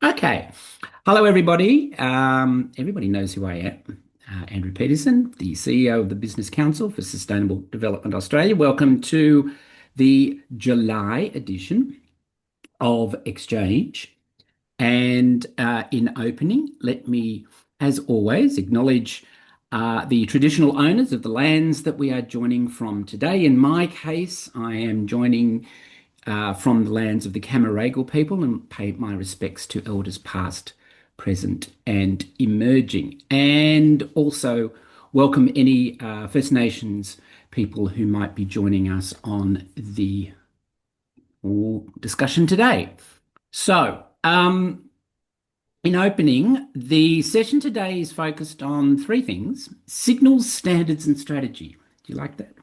Okay. Hello, everybody. Everybody knows who I am. Andrew Petersen, the CEO of the Business Council for Sustainable Development Australia. Welcome to the July edition of Exchange. And in opening, let me, as always, acknowledge the traditional owners of the lands that we are joining from today. In my case, I am joining from the lands of the Camaragal people and pay my respects to elders past, present, and emerging. And also welcome any First Nations people who might be joining us on the discussion today. So, in opening, the session today is focused on three things: signals, standards, and strategy. Do you like that?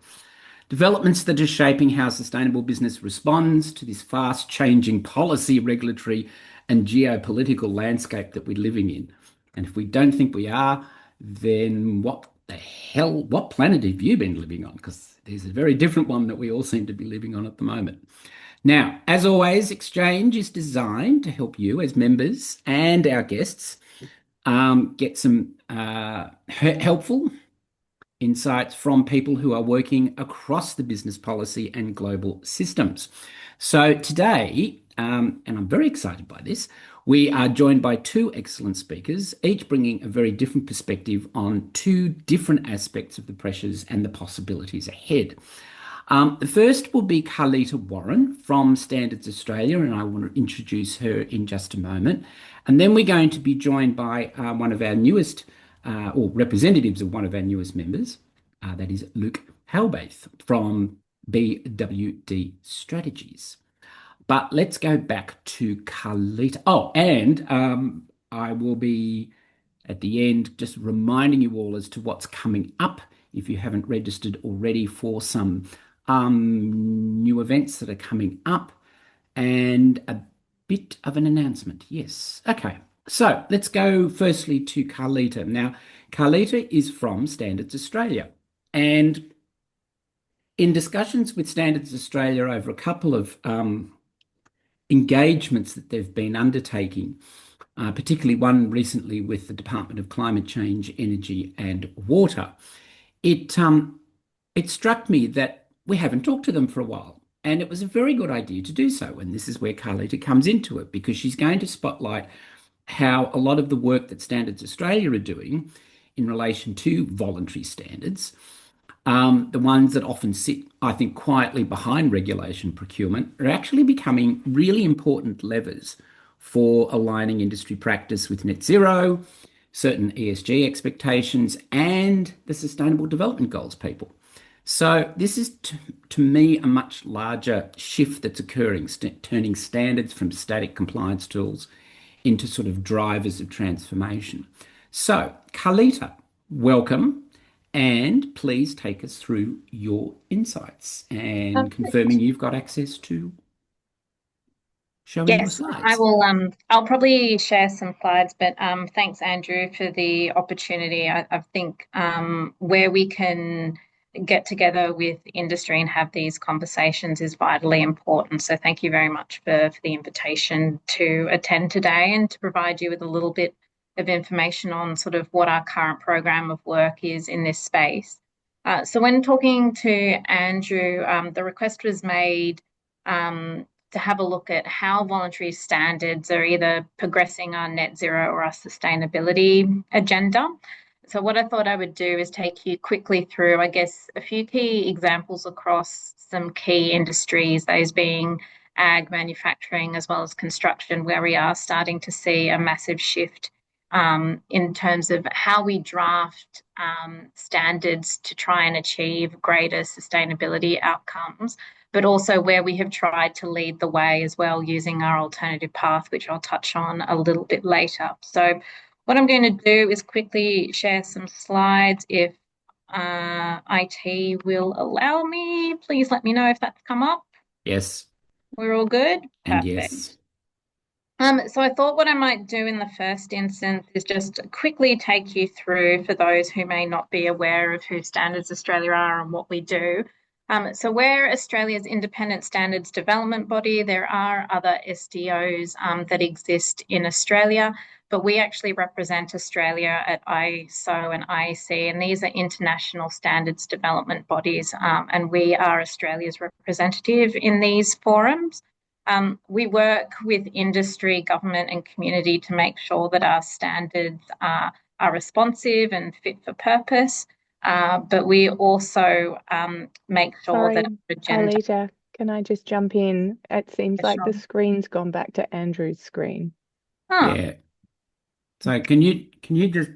Developments that are shaping how sustainable business responds to this fast changing policy, regulatory, and geopolitical landscape that we're living in. And if we don't think we are, then what the hell, what planet have you been living on? Because there's a very different one that we all seem to be living on at the moment. Now, as always, Exchange is designed to help you as members and our guests get some helpful insights from people who are working across the business policy and global systems. So today, and I'm very excited by this, we are joined by two excellent speakers, each bringing a very different perspective on two different aspects of the pressures and the possibilities ahead. The first will be Carlita Warren from Standards Australia, and I want to introduce her in just a moment. And then we're going to be joined by one of our newest, or representatives of one of our newest members, that is Luke Heilbuth from BWD Strategies. But let's go back to Carlita. Oh, and I will be at the end just reminding you all as to what's coming up if you haven't registered already for some new events that are coming up and a bit of an announcement. Yes. Okay. So let's go firstly to Carlita. Now, Carlita is from Standards Australia. And in discussions with Standards Australia over a couple of engagements that they've been undertaking, particularly one recently with the Department of Climate Change, Energy and Water, it it struck me that we haven't talked to them for a while. And it was a very good idea to do so. And this is where Carlita comes into it, because she's going to spotlight how a lot of the work that Standards Australia are doing in relation to voluntary standards, the ones that often sit, I think, quietly behind regulation procurement, are actually becoming really important levers for aligning industry practice with net zero, certain ESG expectations, and the Sustainable Development Goals people. So this is, to me, a much larger shift that's occurring, turning standards from static compliance tools into sort of drivers of transformation. So, Carlita, welcome, and please take us through your insights and confirming you've got access to showing your Yes, I slides. will. I'll probably share some slides, but thanks, Andrew, for the opportunity. I think where we can get together with industry and have these conversations is vitally important. So thank you very much for the invitation to attend today and to provide you with a little bit of information on sort of what our current program of work is in this space. So when talking to Andrew, the request was made. To have a look at how voluntary standards are either progressing our net zero or our sustainability agenda. So, what I thought I would do is take you quickly through, I guess, a few key examples across some key industries, those being ag, manufacturing, as well as construction, where we are starting to see a massive shift in terms of how we draft standards to try and achieve greater sustainability outcomes, but also where we have tried to lead the way as well using our alternative path, which I'll touch on a little bit later. So what I'm going to do is quickly share some slides. If IT will allow me, please let me know if that's come up. Yes, We're all good? and Perfect. yes. So I thought what I might do in the first instance is just quickly take you through, for those who may not be aware of who Standards Australia are and what we do, So we're Australia's independent standards development body. There are other SDOs that exist in Australia, but we actually represent Australia at ISO and IEC, and these are international standards development bodies, and we are Australia's representative in these forums. We work with industry, government, and community to make sure that our standards are responsive and fit for purpose. But we also make sure that Sorry, our agenda. Carlita, can I just jump in? It seems like the Sure. screen's gone back to Andrew's screen. Oh, Yeah. So can you just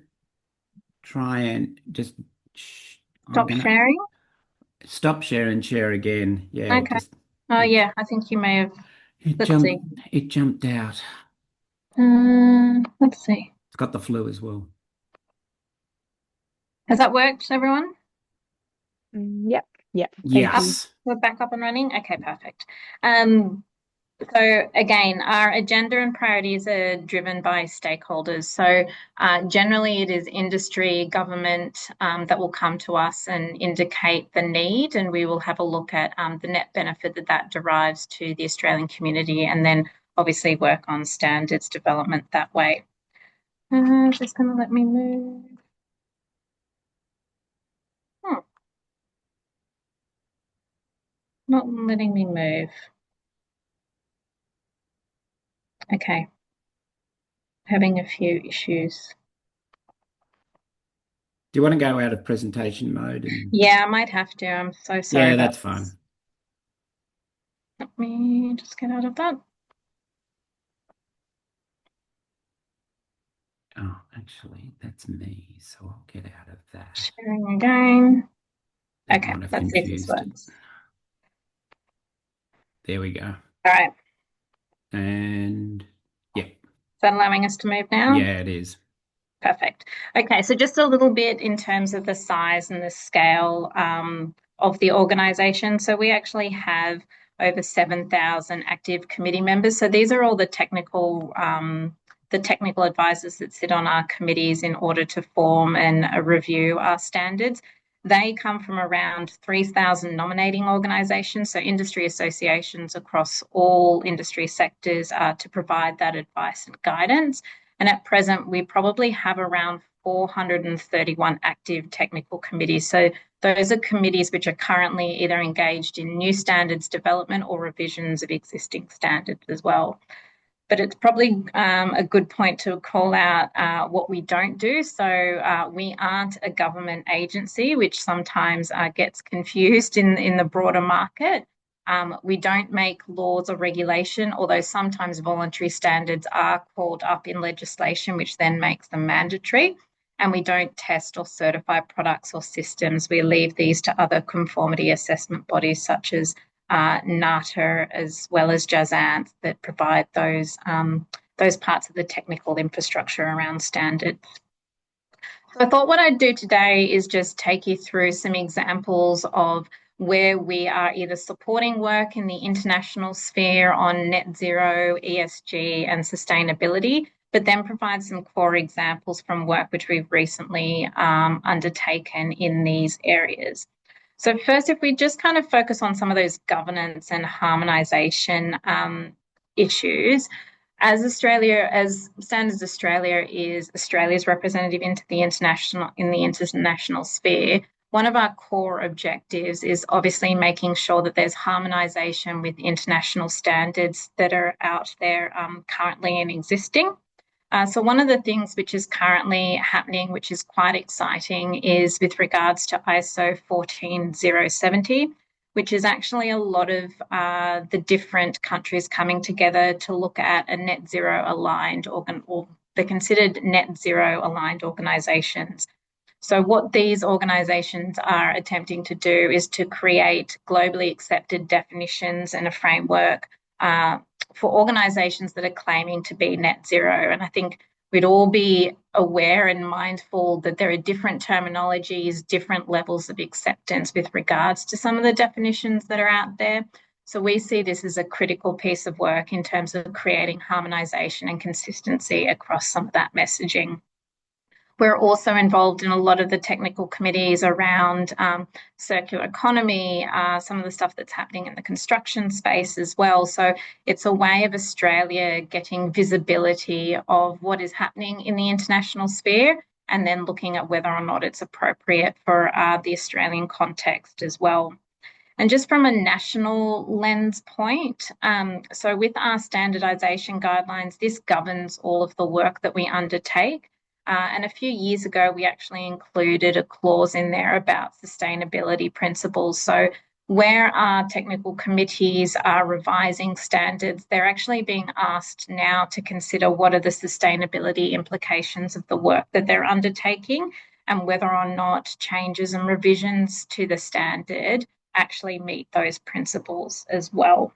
try and just I'm stop gonna sharing. stop share and share again. Yeah, Okay. just Oh, it yeah, I think you may have. it Let's see. jumped out. Let's see. It's got the flu as well. Has that worked, everyone? Yep, thank you. Yes. We're back up and running. Okay, perfect. So again, our agenda and priorities are driven by stakeholders. So generally it is industry, government that will come to us and indicate the need, and we will have a look at the net benefit that derives to the Australian community, and then obviously work on standards development that way. Just going to let me move. Not letting me move. Okay. Having a few issues. Do you want to go out of presentation mode and Yeah, I might have to. I'm so sorry yeah, about that's fine. this. Let me just get out of that. Oh, actually, that's me, so I'll get out of that. Sharing again. That Okay, might have let's see if this confused it. works. There we go. All right. And yeah, Is that allowing us to move now? yeah, it is. Perfect. Okay, so just a little bit in terms of the size and the scale of the organisation. So we actually have over 7,000 active committee members. So these are all the technical advisors that sit on our committees in order to form and review our standards. They come from around 3,000 nominating organisations, so industry associations across all industry sectors to provide that advice and guidance. And at present, we probably have around 431 active technical committees. So those are committees which are currently either engaged in new standards development or revisions of existing standards as well. But it's probably a good point to call out what we don't do. So we aren't a government agency, which sometimes gets confused in the broader market. We don't make laws or regulation, although sometimes voluntary standards are called up in legislation, which then makes them mandatory. And we don't test or certify products or systems. We leave these to other conformity assessment bodies such as NATA as well as JAZANT that provide those parts of the technical infrastructure around standards. So I thought what I'd do today is just take you through some examples of where we are either supporting work in the international sphere on net zero, ESG and sustainability, but then provide some core examples from work which we've recently undertaken in these areas. So first, if we just kind of focus on some of those governance and harmonisation issues, as Standards Australia is Australia's representative into the international sphere, one of our core objectives is obviously making sure that there's harmonisation with international standards that are out there currently and existing. So one of the things which is currently happening, which is quite exciting, is with regards to ISO 14070, which is actually a lot of the different countries coming together to look at a net zero aligned or they're considered net zero aligned organisations. So what these organisations are attempting to do is to create globally accepted definitions and a framework for organisations that are claiming to be net zero. And I think we'd all be aware and mindful that there are different terminologies, different levels of acceptance with regards to some of the definitions that are out there. So we see this as a critical piece of work in terms of creating harmonisation and consistency across some of that messaging. We're also involved in a lot of the technical committees around circular economy, some of the stuff that's happening in the construction space as well. So it's a way of Australia getting visibility of what is happening in the international sphere, and then looking at whether or not it's appropriate for the Australian context as well. And just from a national lens point, so with our standardisation guidelines, this governs all of the work that we undertake. And a few years ago, we actually included a clause in there about sustainability principles. So where our technical committees are revising standards, they're actually being asked now to consider what are the sustainability implications of the work that they're undertaking, and whether or not changes and revisions to the standard actually meet those principles as well.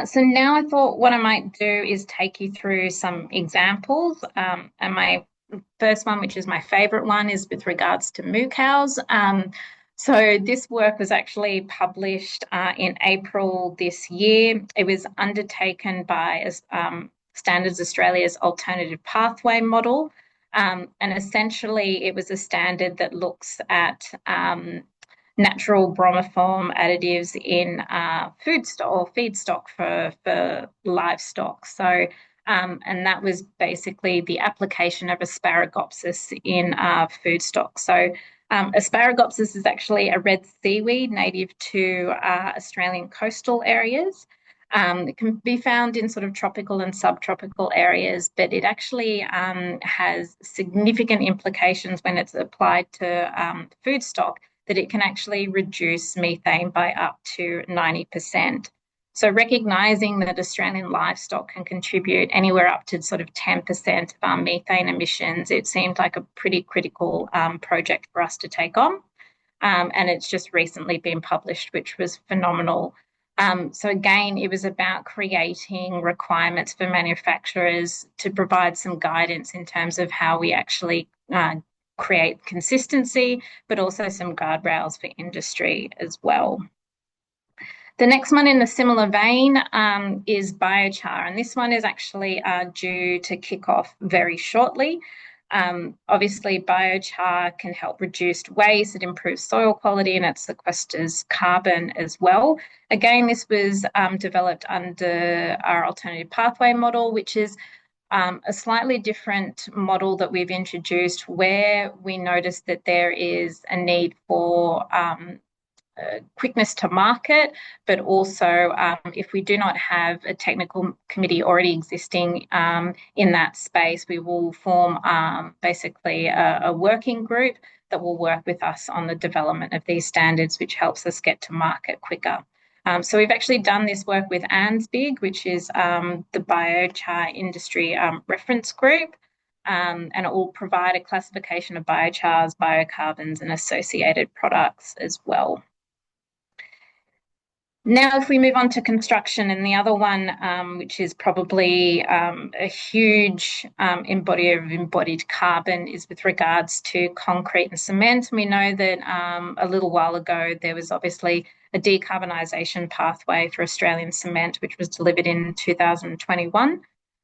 So now I thought what I might do is take you through some examples. And my first one, which is my favourite one, is with regards to moo cows. So this work was actually published in April this year. It was undertaken by Standards Australia's alternative pathway model. And essentially it was a standard that looks at natural bromoform additives in feedstock for livestock. So, and that was basically the application of Asparagopsis in food stock. So, Asparagopsis is actually a red seaweed native to Australian coastal areas. It can be found in sort of tropical and subtropical areas, but it actually has significant implications when it's applied to food stock, that it can actually reduce methane by up to 90%. So recognising that Australian livestock can contribute anywhere up to sort of 10% of our methane emissions, it seemed like a pretty critical project for us to take on. And it's just recently been published, which was phenomenal. So again, it was about creating requirements for manufacturers to provide some guidance in terms of how we actually create consistency, but also some guardrails for industry as well. The next one in a similar vein is biochar, and this one is actually due to kick off very shortly. Obviously, biochar can help reduce waste, it improves soil quality, and it sequesters carbon as well. Again, this was developed under our alternative pathway model, which is a slightly different model that we've introduced, where we noticed that there is a need for quickness to market, but also if we do not have a technical committee already existing in that space, we will form basically a working group that will work with us on the development of these standards, which helps us get to market quicker. So we've actually done this work with ANZBIG, which is the biochar industry reference group, and it will provide a classification of biochars, biocarbons, and associated products as well. Now, if we move on to construction, and the other one, which is probably a huge embodier of embodied carbon, is with regards to concrete and cement. We know that a little while ago there was obviously a decarbonisation pathway for Australian cement, which was delivered in 2021.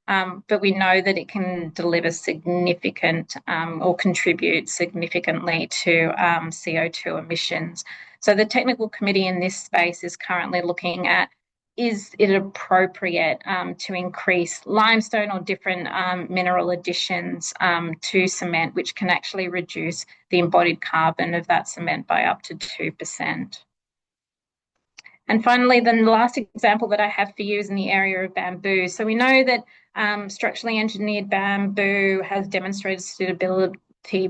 But we know that it can deliver significant or contribute significantly to CO2 emissions. So the technical committee in this space is currently looking at, is it appropriate to increase limestone or different mineral additions to cement, which can actually reduce the embodied carbon of that cement by up to 2%. And finally, then the last example that I have for you is in the area of bamboo. So we know that structurally engineered bamboo has demonstrated suitability,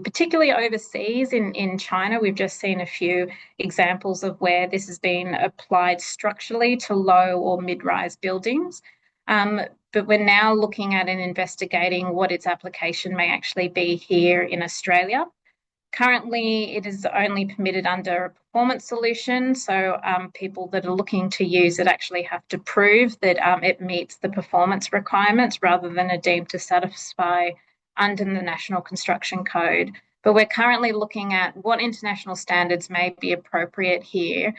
particularly overseas in China. We've just seen a few examples of where this has been applied structurally to low or mid-rise buildings. But we're now looking at and investigating what its application may actually be here in Australia. Currently, it is only permitted under a performance solution, so people that are looking to use it actually have to prove that it meets the performance requirements rather than are deemed to satisfy under the National Construction Code. But we're currently looking at what international standards may be appropriate here,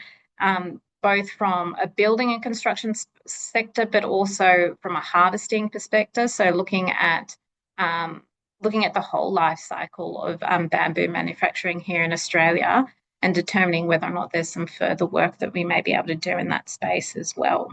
both from a building and construction sector, but also from a harvesting perspective. So looking at looking at the whole life cycle of bamboo manufacturing here in Australia and determining whether or not there's some further work that we may be able to do in that space as well.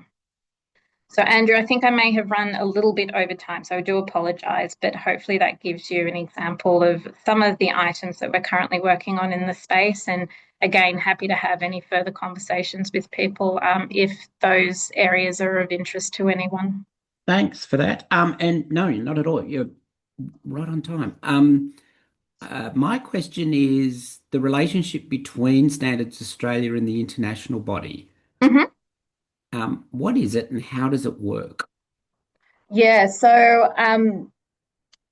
So, Andrew, I think I may have run a little bit over time, so I do apologise, but hopefully that gives you an example of some of the items that we're currently working on in the space. And again, happy to have any further conversations with people if those areas are of interest to anyone. Thanks for that. And no, not at all. You're right on time. My question is the relationship between Standards Australia and the international body. Mm-hmm. What is it and how does it work? Yeah, so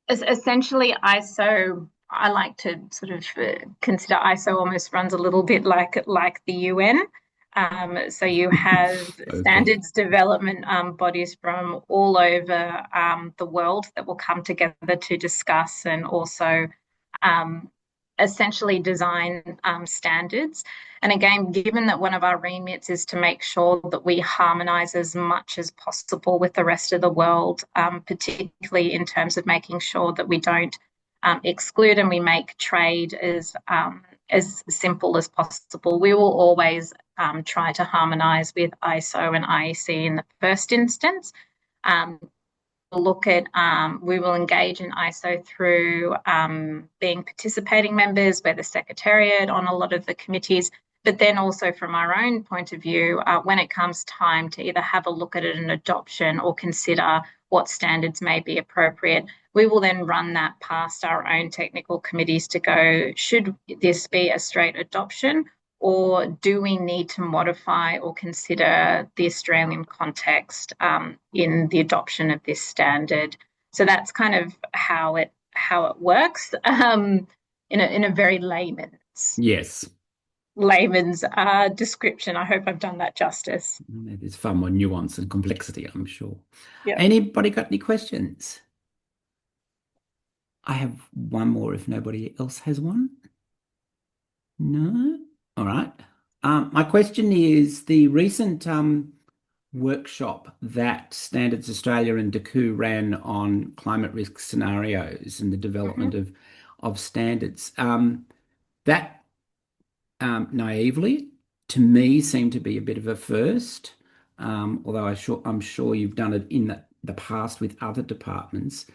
essentially ISO, I like to sort of consider ISO almost runs a little bit like the UN. So you have Okay. standards development bodies from all over the world that will come together to discuss and also essentially design standards. And again, given that one of our remits is to make sure that we harmonise as much as possible with the rest of the world, particularly in terms of making sure that we don't exclude and we make trade as simple as possible. We will always try to harmonise with ISO and IEC in the first instance. We will engage in ISO through being participating members. We're the secretariat on a lot of the committees, but then also from our own point of view, when it comes time to either have a look at it in adoption or consider what standards may be appropriate, we will then run that past our own technical committees to go, should this be a straight adoption, or do we need to modify or consider the Australian context in the adoption of this standard? So that's kind of how it works in a very layman's description. I hope I've done that justice. There's far more nuance and complexity, I'm sure. Yep. Anybody got any questions? I have one more if nobody else has one. No? All right. My question is the recent workshop that Standards Australia and DECU ran on climate risk scenarios and the development of standards. That naively, to me, seemed to be a bit of a first, although I'm sure you've done it in the past with other departments.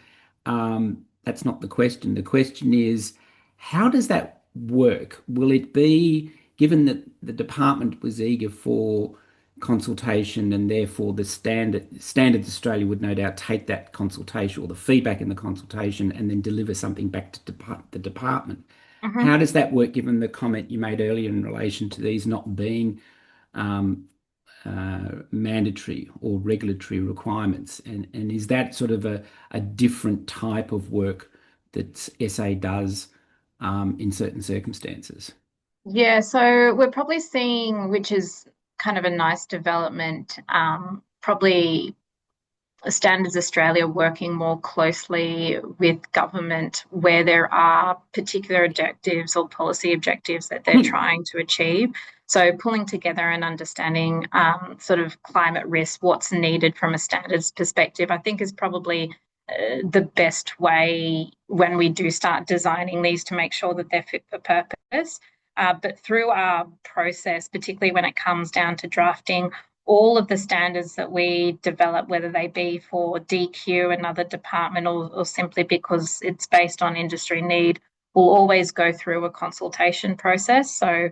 That's not the question. The question is, how does that work? Will it be, given that the department was eager for consultation and therefore the Standards Australia would no doubt take that consultation or the feedback in the consultation and then deliver something back to the department. How does that work given the comment you made earlier in relation to these not being mandatory or regulatory requirements? And is that sort of a different type of work that SA does in certain circumstances? Yeah, so we're probably seeing, which is kind of a nice development, probably Standards Australia working more closely with government where there are particular objectives or policy objectives that they're trying to achieve. So pulling together and understanding sort of climate risk, what's needed from a standards perspective, I think is probably the best way when we do start designing these to make sure that they're fit for purpose. But through our process, particularly when it comes down to drafting, all of the standards that we develop, whether they be for DECU, another department, or simply because it's based on industry need, will always go through a consultation process. So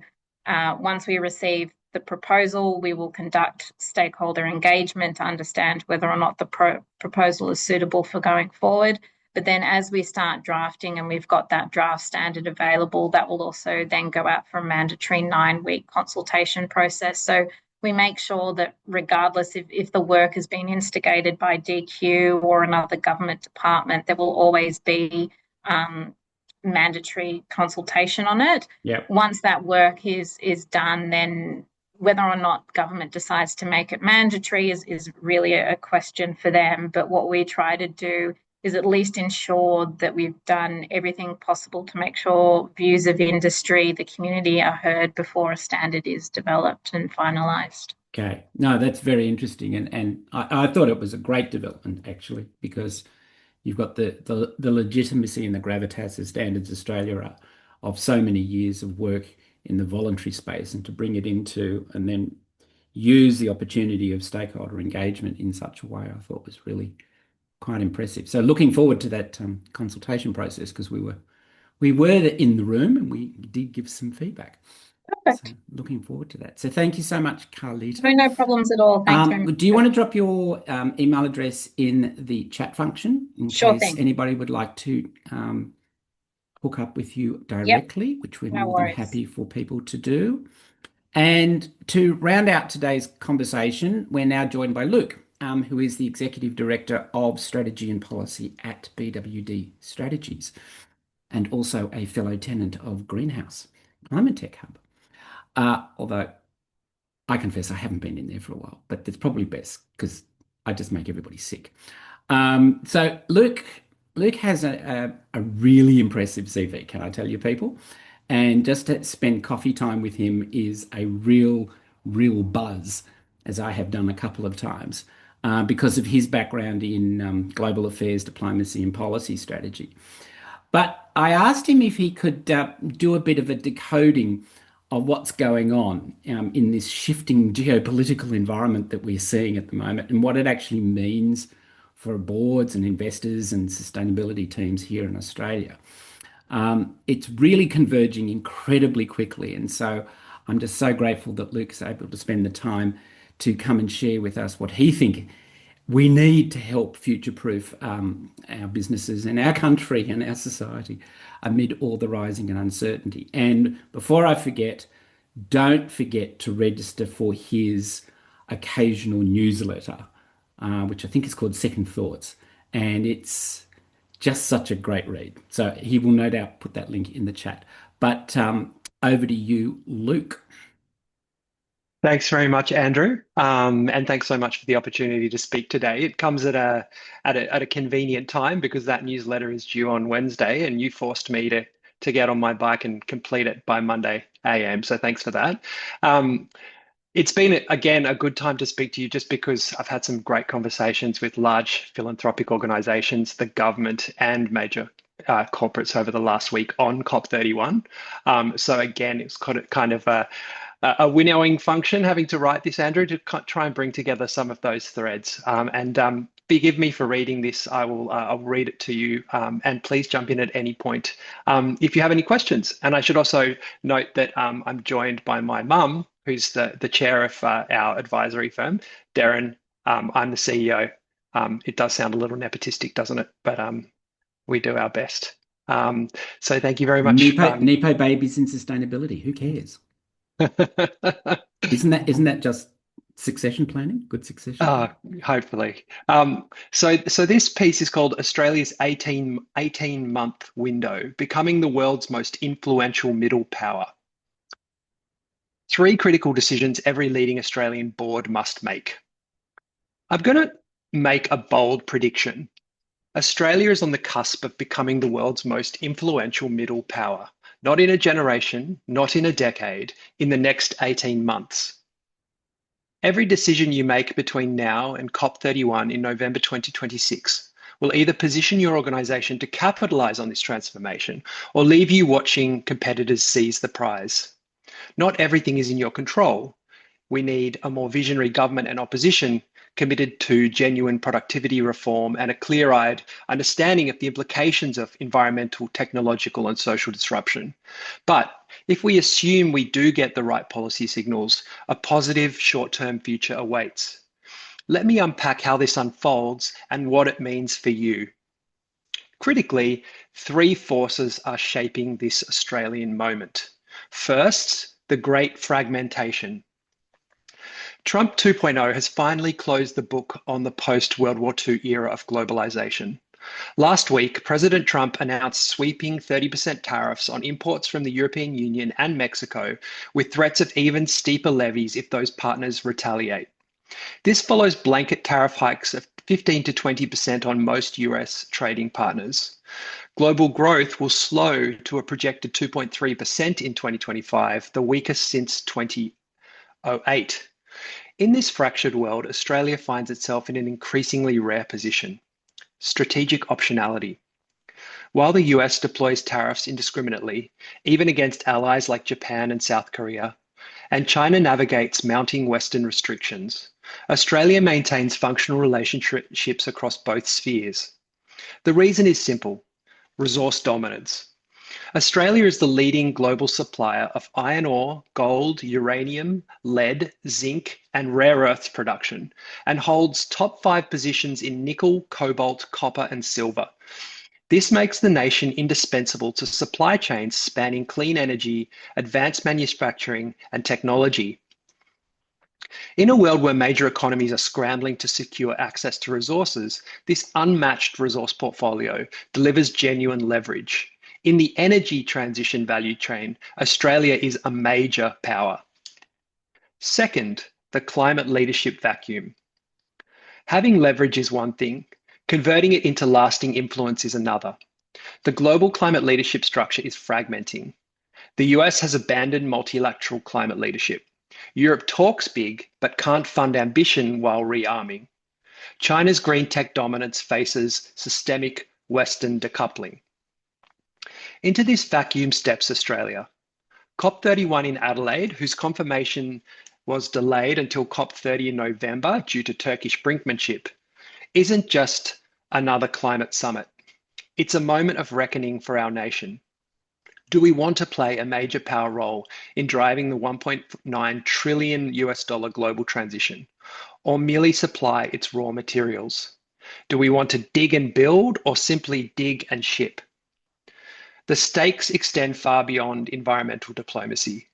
once we receive the proposal, we will conduct stakeholder engagement to understand whether or not the proposal is suitable for going forward. But then as we start drafting and we've got that draft standard available, that will also then go out for a mandatory 9-week consultation process. So we make sure that regardless if the work has been instigated by DECU or another government department, there will always be mandatory consultation on it. Yep. Once that work is done, then whether or not government decides to make it mandatory is really a question for them. But what we try to do is at least ensure that we've done everything possible to make sure views of industry, the community are heard before a standard is developed and finalised. Okay. No, that's very interesting. And I thought it was a great development, actually, because you've got the legitimacy and the gravitas of Standards Australia of so many years of work in the voluntary space, and to bring it into and then use the opportunity of stakeholder engagement in such a way, I thought was really quite impressive. So looking forward to that consultation process, because we were in the room and we did give some feedback. So Perfect. looking forward to that. So thank you so much, Carlita. No problems at all. Thanks very much. Do you want to drop your email address in the chat function in Sure case thing. anybody would like to hook up with you Yep. directly, which we're No more than worries. happy for people to do. And to round out today's conversation, we're now joined by Luke, who is the Executive Director of Strategy and Policy at BWD Strategies, and also a fellow tenant of Greenhouse Climate Tech Hub. Although I confess I haven't been in there for a while, but it's probably best because I just make everybody sick. So Luke has a really impressive CV, can I tell you, people? And just to spend coffee time with him is a real buzz, as I have done a couple of times, because of his background in global affairs, diplomacy, and policy strategy. But I asked him if he could do a bit of a decoding of what's going on in this shifting geopolitical environment that we're seeing at the moment, and what it actually means for boards and investors and sustainability teams here in Australia. It's really converging incredibly quickly. And so I'm just so grateful that Luke's able to spend the time to come and share with us what he thinks we need to help future-proof our businesses and our country and our society amid all the rising and uncertainty. And before I forget, don't forget to register for his occasional newsletter, which I think is called Second Thoughts. And it's just such a great read. So he will no doubt put that link in the chat. But over to you, Luke. Thanks very much, Andrew, and thanks so much for the opportunity to speak today. It comes at a convenient time because that newsletter is due on Wednesday, and you forced me to get on my bike and complete it by Monday AM. So thanks for that. It's been, again, a good time to speak to you just because I've had some great conversations with large philanthropic organizations, the government, and major corporates over the last week on COP31. So again, it's kind of a winnowing function having to write this, Andrew, to try and bring together some of those threads. And forgive me for reading this. I'll read it to you, and please jump in at any point if you have any questions. And I should also note that I'm joined by my mum, who's the chair of our advisory firm, Darren. I'm the CEO. It does sound a little nepistic, doesn't it? But we do our best. So thank you very much. Nepo babies in sustainability. Who cares? Isn't that just succession planning? Good succession planning? Hopefully. So this piece is called Australia's 18-month window, becoming the world's most influential middle power. 3 critical decisions every leading Australian board must make. I'm going to make a bold prediction. Australia is on the cusp of becoming the world's most influential middle power. Not in a generation, not in a decade, in the next 18 months. Every decision you make between now and COP31 in November 2026 will either position your organisation to capitalise on this transformation or leave you watching competitors seize the prize. Not everything is in your control. We need a more visionary government and opposition committed to genuine productivity reform and a clear-eyed understanding of the implications of environmental, technological, and social disruption. But if we assume we do get the right policy signals, a positive short-term future awaits. Let me unpack how this unfolds and what it means for you. Critically, 3 forces are shaping this Australian moment. First, the great fragmentation. Trump 2.0 has finally closed the book on the post-World War II era of globalization. Last week, President Trump announced sweeping 30% tariffs on imports from the European Union and Mexico, with threats of even steeper levies if those partners retaliate. This follows blanket tariff hikes of 15 to 20% on most US trading partners. Global growth will slow to a projected 2.3% in 2025, the weakest since 2008. In this fractured world, Australia finds itself in an increasingly rare position. strategic optionality. While the US deploys tariffs indiscriminately, even against allies like Japan and South Korea, and China navigates mounting Western restrictions, Australia maintains functional relationships across both spheres. The reason is simple: resource dominance. Australia is the leading global supplier of iron ore, gold, uranium, lead, zinc, and rare earths production, and holds top 5 positions in nickel, cobalt, copper, and silver. This makes the nation indispensable to supply chains spanning clean energy, advanced manufacturing, and technology. In a world where major economies are scrambling to secure access to resources, this unmatched resource portfolio delivers genuine leverage. In the energy transition value chain, Australia is a major power. Second, the climate leadership vacuum. Having leverage is one thing, converting it into lasting influence is another. The global climate leadership structure is fragmenting. The US has abandoned multilateral climate leadership. Europe talks big, but can't fund ambition while rearming. China's green tech dominance faces systemic Western decoupling. Into this vacuum steps Australia. COP31 in Adelaide, whose confirmation was delayed until COP30 in November due to Turkish brinkmanship, isn't just another climate summit. It's a moment of reckoning for our nation. Do we want to play a major power role in driving the $1.9 trillion global transition, or merely supply its raw materials? Do we want to dig and build, or simply dig and ship? The stakes extend far beyond environmental diplomacy.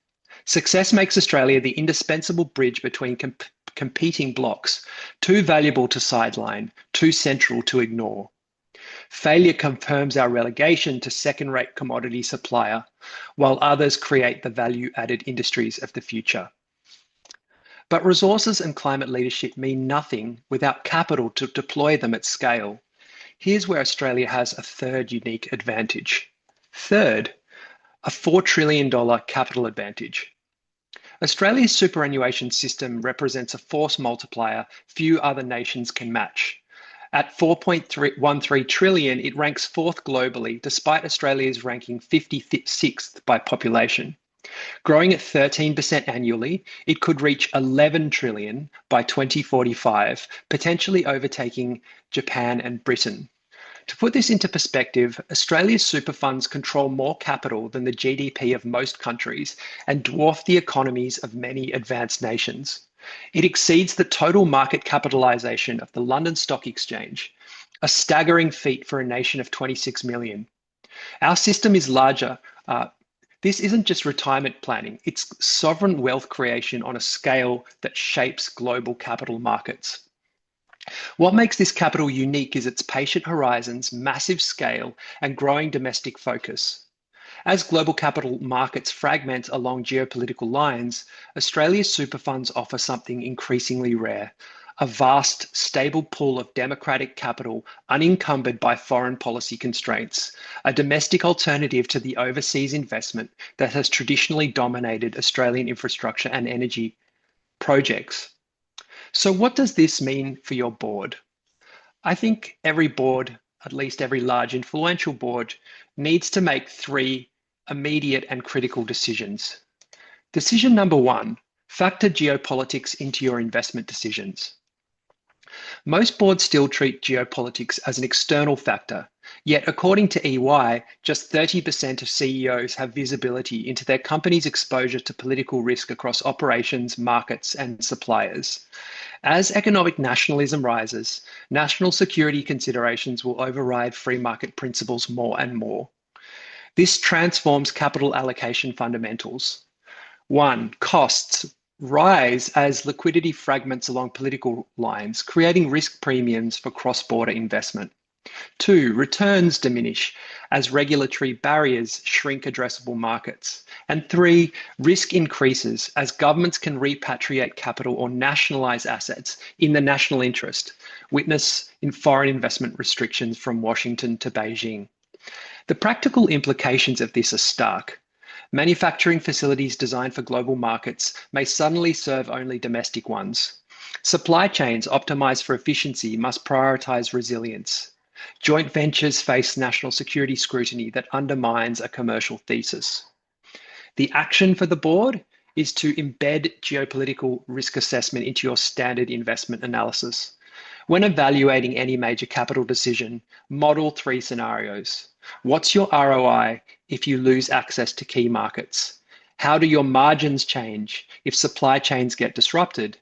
Success makes Australia the indispensable bridge between competing blocs, too valuable to sideline, too central to ignore. Failure confirms our relegation to second-rate commodity supplier, while others create the value-added industries of the future. But resources and climate leadership mean nothing without capital to deploy them at scale. Here's where Australia has a third unique advantage. Third, a $4 trillion capital advantage. Australia's superannuation system represents a force multiplier few other nations can match. At $4.13 trillion, it ranks 4th globally, despite Australia's ranking 56th by population. Growing at 13% annually, it could reach $11 trillion by 2045, potentially overtaking Japan and Britain. To put this into perspective, Australia's super funds control more capital than the GDP of most countries and dwarf the economies of many advanced nations. It exceeds the total market capitalisation of the London Stock Exchange, a staggering feat for a nation of 26 million. Our system is larger. This isn't just retirement planning, it's sovereign wealth creation on a scale that shapes global capital markets. What makes this capital unique is its patient horizons, massive scale, and growing domestic focus. As global capital markets fragment along geopolitical lines, Australia's super funds offer something increasingly rare: a vast, stable pool of democratic capital unencumbered by foreign policy constraints, a domestic alternative to the overseas investment that has traditionally dominated Australian infrastructure and energy projects. So what does this mean for your board? I think every board, at least every large influential board, needs to make 3 immediate and critical decisions. Decision number 1, factor geopolitics into your investment decisions. Most boards still treat geopolitics as an external factor, yet according to EY, just 30% of CEOs have visibility into their company's exposure to political risk across operations, markets, and suppliers. As economic nationalism rises, national security considerations will override free market principles more and more. This transforms capital allocation fundamentals. 1, costs rise as liquidity fragments along political lines, creating risk premiums for cross-border investment. 2, returns diminish as regulatory barriers shrink addressable markets. And 3, risk increases as governments can repatriate capital or nationalize assets in the national interest, witness in foreign investment restrictions from Washington to Beijing. The practical implications of this are stark. Manufacturing facilities designed for global markets may suddenly serve only domestic ones. Supply chains optimized for efficiency must prioritize resilience. Joint ventures face national security scrutiny that undermines a commercial thesis. The action for the board is to embed geopolitical risk assessment into your standard investment analysis. When evaluating any major capital decision, model 3 scenarios. What's your ROI if you lose access to key markets? How do your margins change if supply chains get disrupted?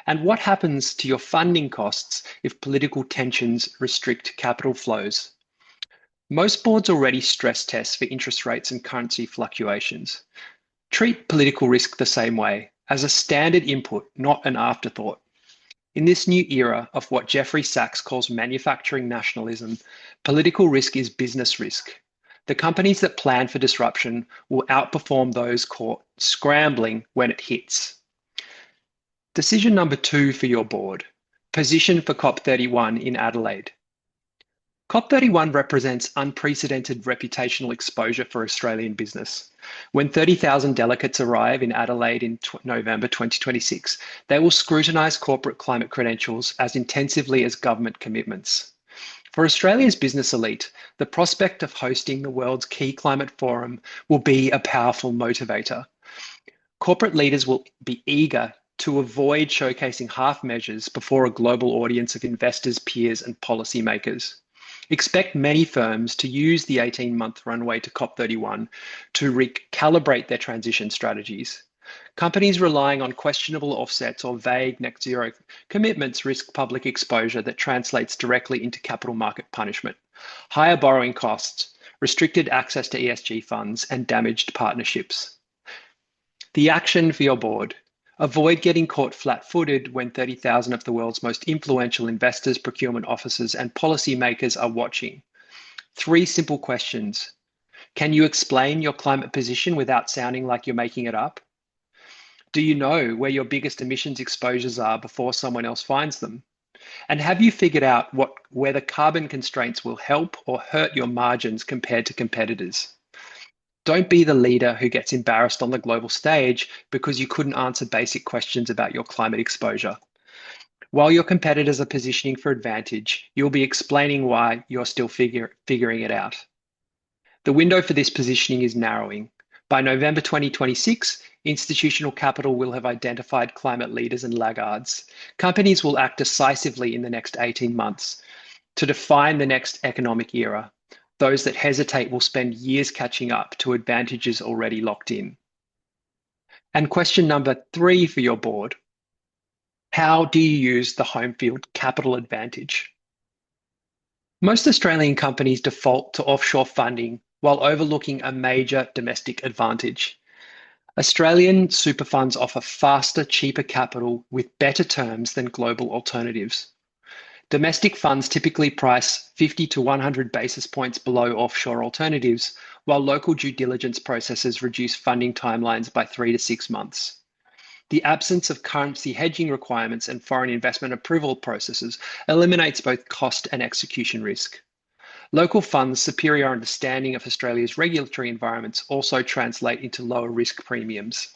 And what happens to your funding costs if political tensions restrict capital flows? Most boards already stress test for interest rates and currency fluctuations. Treat political risk the same way, as a standard input, not an afterthought. In this new era of what Jeffrey Sachs calls manufacturing nationalism, political risk is business risk. The companies that plan for disruption will outperform those caught scrambling when it hits. Decision number 2 for your board, position for COP31 in Adelaide. COP31 represents unprecedented reputational exposure for Australian business. When 30,000 delegates arrive in Adelaide in November 2026, they will scrutinise corporate climate credentials as intensively as government commitments. For Australia's business elite, the prospect of hosting the world's key climate forum will be a powerful motivator. Corporate leaders will be eager to avoid showcasing half measures before a global audience of investors, peers, and policymakers. Expect many firms to use the 18-month runway to COP31 to recalibrate their transition strategies. Companies relying on questionable offsets or vague net zero commitments risk public exposure that translates directly into capital market punishment, higher borrowing costs, restricted access to ESG funds, and damaged partnerships. The action for your board. Avoid getting caught flat-footed when 30,000 of the world's most influential investors, procurement officers, and policymakers are watching. 3 simple questions. Can you explain your climate position without sounding like you're making it up? Do you know where your biggest emissions exposures are before someone else finds them? And have you figured out where the carbon constraints will help or hurt your margins compared to competitors? Don't be the leader who gets embarrassed on the global stage because you couldn't answer basic questions about your climate exposure. While your competitors are positioning for advantage, you'll be explaining why you're still figuring it out. The window for this positioning is narrowing. By November 2026, institutional capital will have identified climate leaders and laggards. Companies will act decisively in the next 18 months to define the next economic era. Those that hesitate will spend years catching up to advantages already locked in. And question number 3 for your board. How do you use the home field capital advantage? Most Australian companies default to offshore funding while overlooking a major domestic advantage. Australian super funds offer faster, cheaper capital with better terms than global alternatives. Domestic funds typically price 50 to 100 basis points below offshore alternatives, while local due diligence processes reduce funding timelines by 3 to 6 months. The absence of currency hedging requirements and foreign investment approval processes eliminates both cost and execution risk. Local funds' superior understanding of Australia's regulatory environments also translate into lower risk premiums.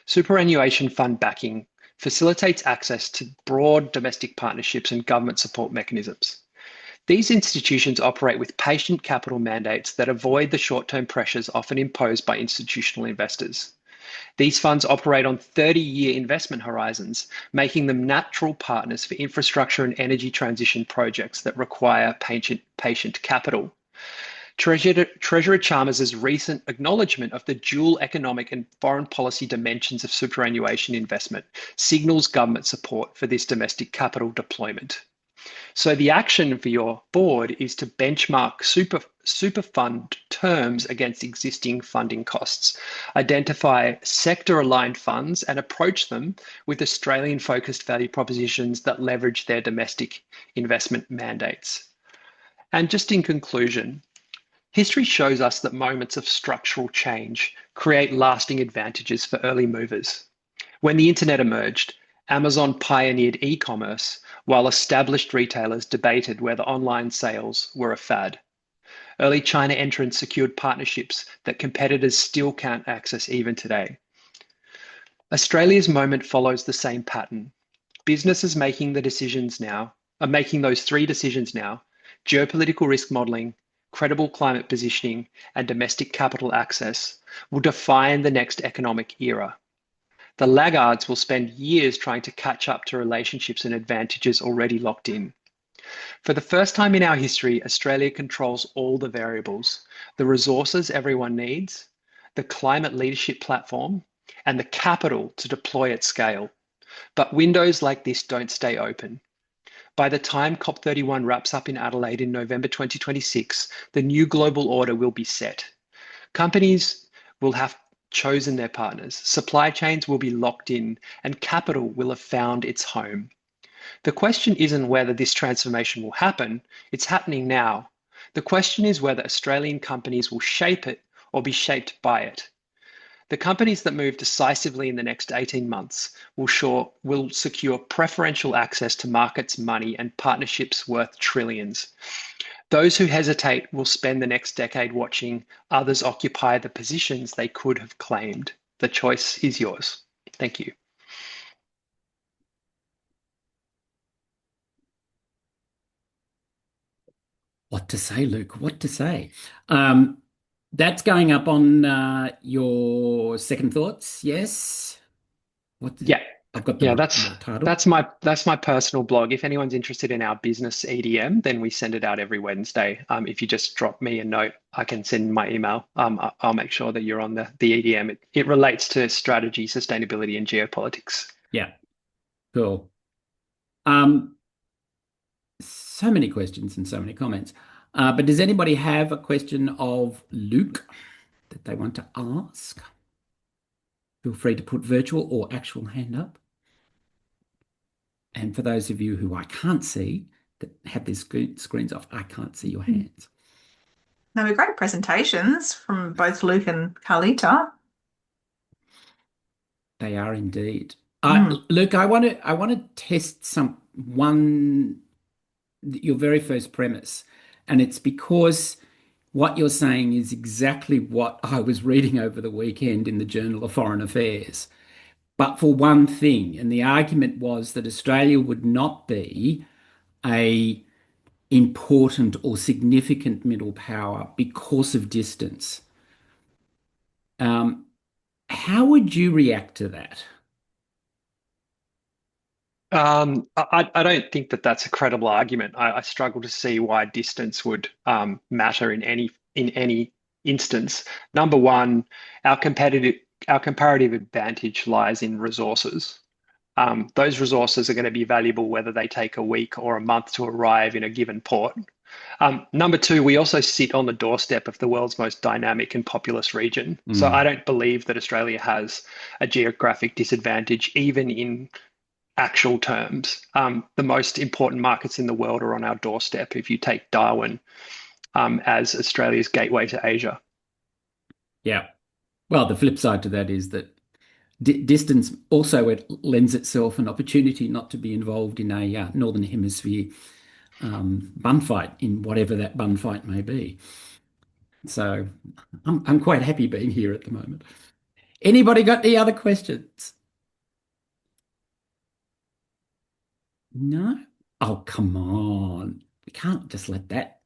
Superannuation fund backing facilitates access to broad domestic partnerships and government support mechanisms. These institutions operate with patient capital mandates that avoid the short-term pressures often imposed by institutional investors. These funds operate on 30-year investment horizons, making them natural partners for infrastructure and energy transition projects that require patient capital. Treasurer Chalmers' recent acknowledgement of the dual economic and foreign policy dimensions of superannuation investment signals government support for this domestic capital deployment. So the action for your board is to benchmark super fund terms against existing funding costs, identify sector-aligned funds and approach them with Australian-focused value propositions that leverage their domestic investment mandates. And just in conclusion, history shows us that moments of structural change create lasting advantages for early movers. When the internet emerged, Amazon pioneered e-commerce while established retailers debated whether online sales were a fad. Early China entrants secured partnerships that competitors still can't access even today. Australia's moment follows the same pattern. Businesses making those 3 decisions now, geopolitical risk modelling, credible climate positioning, and domestic capital access will define the next economic era. The laggards will spend years trying to catch up to relationships and advantages already locked in. For the first time in our history, Australia controls all the variables, the resources everyone needs, the climate leadership platform, and the capital to deploy at scale. But windows like this don't stay open. By the time COP31 wraps up in Adelaide in November 2026, the new global order will be set. Companies will have chosen their partners, supply chains will be locked in, and capital will have found its home. The question isn't whether this transformation will happen, it's happening now. The question is whether Australian companies will shape it or be shaped by it. The companies that move decisively in the next 18 months will secure preferential access to markets, money, and partnerships worth trillions. Those who hesitate will spend the next decade watching others occupy the positions they could have claimed. The choice is yours. Thank you. What to say, Luke? What to say? That's going up on your second thoughts, yes? Yeah. I've got the title. That's my personal blog. If anyone's interested in our business EDM, then we send it out every Wednesday. If you just drop me a note, I can send my email. I'll make sure that you're on the EDM. It relates to strategy, sustainability, and geopolitics. Yeah, cool. So many questions and so many comments. But does anybody have a question of Luke that they want to ask? Feel free to put virtual or actual hand up. And for those of you who I can't see, that have their screens off, I can't see your hands. They were great presentations from both Luke and Carlita. They are indeed. Luke, I want to test your very first premise, and it's because what you're saying is exactly what I was reading over the weekend in the Journal of Foreign Affairs. But for one thing, and the argument was that Australia would not be an important or significant middle power because of distance. How would you react to that? I don't think that that's a credible argument. I struggle to see why distance would matter in any instance. Number one, our comparative advantage lies in resources. Those resources are going to be valuable whether they take a week or a month to arrive in a given port. Number two, we also sit on the doorstep of the world's most dynamic and populous region. So I don't believe that Australia has a geographic disadvantage, even in actual terms. The most important markets in the world are on our doorstep if you take Darwin as Australia's gateway to Asia. Yeah. Well, the flip side to that is that distance also lends itself an opportunity not to be involved in a Northern Hemisphere bun fight, in whatever that bun fight may be. So I'm quite happy being here at the moment. Anybody got any other questions? No? Oh, come on. We can't just let that.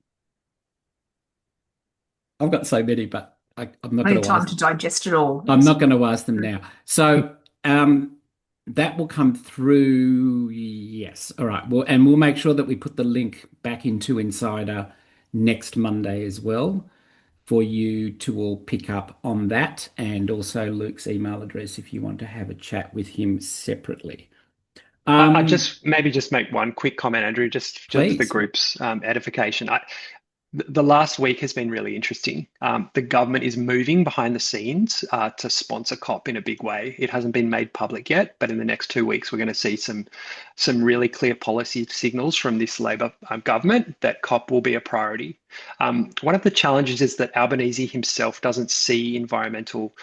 I've got so many, but I'm not going to time to digest it all. I'm not going to ask them now. So that will come through. Yes. All right. Well, and we'll make sure that we put the link back into Insider next Monday as well for you to all pick up on that, and also Luke's email address if you want to have a chat with him separately. I just make one quick comment, Andrew, just for the Please. group's edification. The last week has been really interesting. The government is moving behind the scenes to sponsor COP in a big way. It hasn't been made public yet, but in the next 2 weeks, we're going to see some really clear policy signals from this Labor government that COP will be a priority. One of the challenges is that Albanese himself doesn't see environmental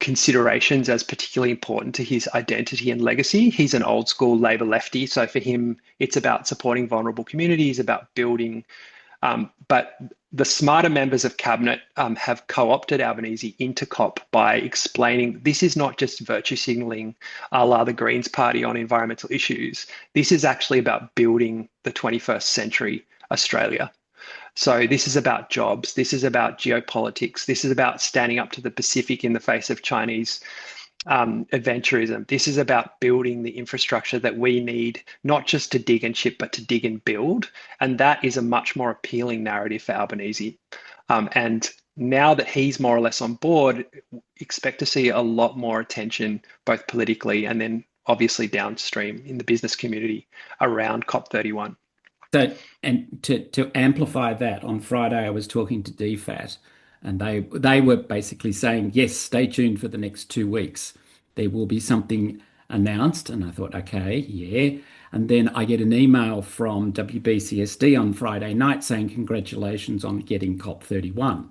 considerations as particularly important to his identity and legacy. He's an old school Labor lefty. So for him, it's about supporting vulnerable communities, about building. But the smarter members of cabinet have co-opted Albanese into COP by explaining this is not just virtue signaling a la the Greens party on environmental issues. This is actually about building the 21st century Australia. So this is about jobs. This is about geopolitics. This is about standing up to the Pacific in the face of Chinese adventurism. This is about building the infrastructure that we need, not just to dig and ship, but to dig and build. And that is a much more appealing narrative for Albanese. And now that he's more or less on board, expect to see a lot more attention, both politically and then obviously downstream in the business community around COP31. So, and to amplify that, on Friday I was talking to DFAT, and they were basically saying, yes, stay tuned for the next 2 weeks. There will be something announced. And I thought, okay, yeah. And then I get an email from WBCSD on Friday night saying, congratulations on getting COP31.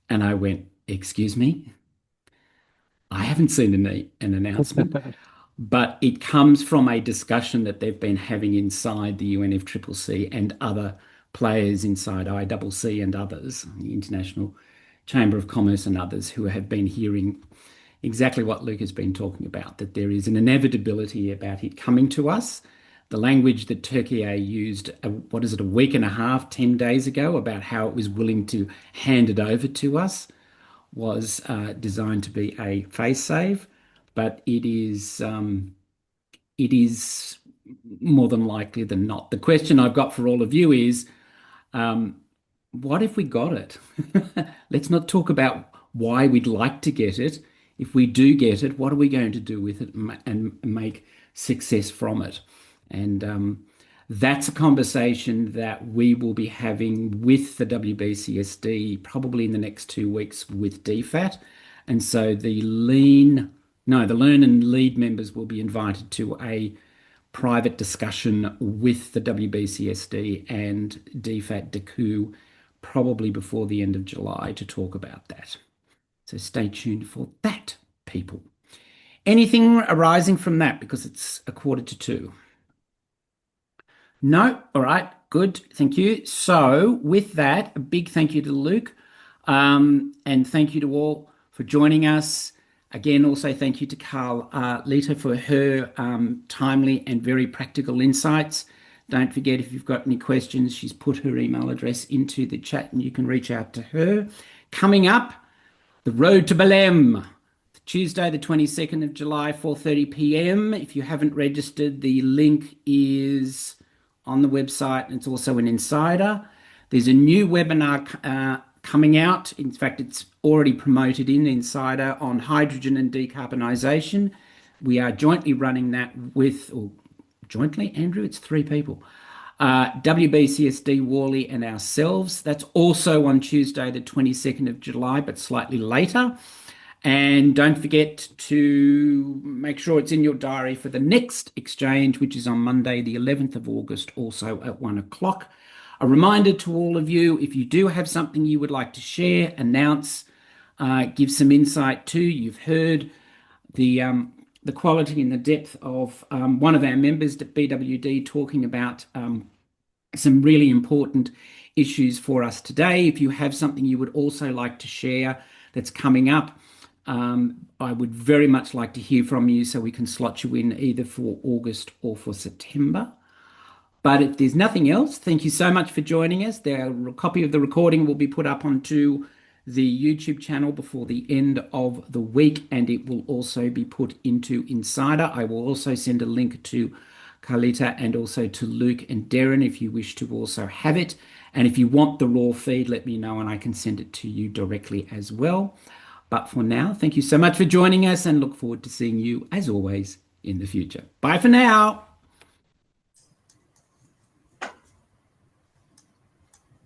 And I went, excuse me? I haven't seen an announcement. But it comes from a discussion that they've been having inside the UNFCCC and other players inside ICC and others, the International Chamber of Commerce and others, who have been hearing exactly what Luke has been talking about, that there is an inevitability about it coming to us. The language that Turkey used, a week and a half, 10 days ago, about how it was willing to hand it over to us, was designed to be a face save. But it is more than likely than not. The question I've got for all of you is, what if we got it? Let's not talk about why we'd like to get it. If we do get it, what are we going to do with it and make success from it? And that's a conversation that we will be having with the WBCSD probably in the next 2 weeks with DFAT. And so the Learn and Lead members will be invited to a private discussion with the WBCSD and DFAT DECU probably before the end of July to talk about that. So stay tuned for that, people. Anything arising from that, because it's 1:45? No? All right, good. Thank you. So with that, a big thank you to Luke, and thank you to all for joining us. Again, also thank you to Carlita for her timely and very practical insights. Don't forget, if you've got any questions, she's put her email address into the chat and you can reach out to her. Coming up, the road to Belém, Tuesday, the 22nd of July, 4:30 p.m. If you haven't registered, the link is on the website, and it's also an insider. There's a new webinar coming out. In fact, it's already promoted in Insider on hydrogen and decarbonisation. We are jointly running that with, or jointly, Andrew, it's 3 people, WBCSD, Worley and ourselves. That's also on Tuesday, the 22nd of July, but slightly later. And don't forget to make sure it's in your diary for the next exchange, which is on Monday, the 11th of August, also at 1 o'clock. A reminder to all of you, if you do have something you would like to share, announce, give some insight to, you've heard the quality and the depth of one of our members at BWD talking about some really important issues for us today. If you have something you would also like to share that's coming up, I would very much like to hear from you so we can slot you in either for August or for September. But if there's nothing else, thank you so much for joining us. A copy of the recording will be put up onto the YouTube channel before the end of the week, and it will also be put into Insider. I will also send a link to Carlita and also to Luke and Darren if you wish to also have it. And if you want the raw feed, let me know and I can send it to you directly as well. But for now, thank you so much for joining us and look forward to seeing you, as always, in the future. Bye for now.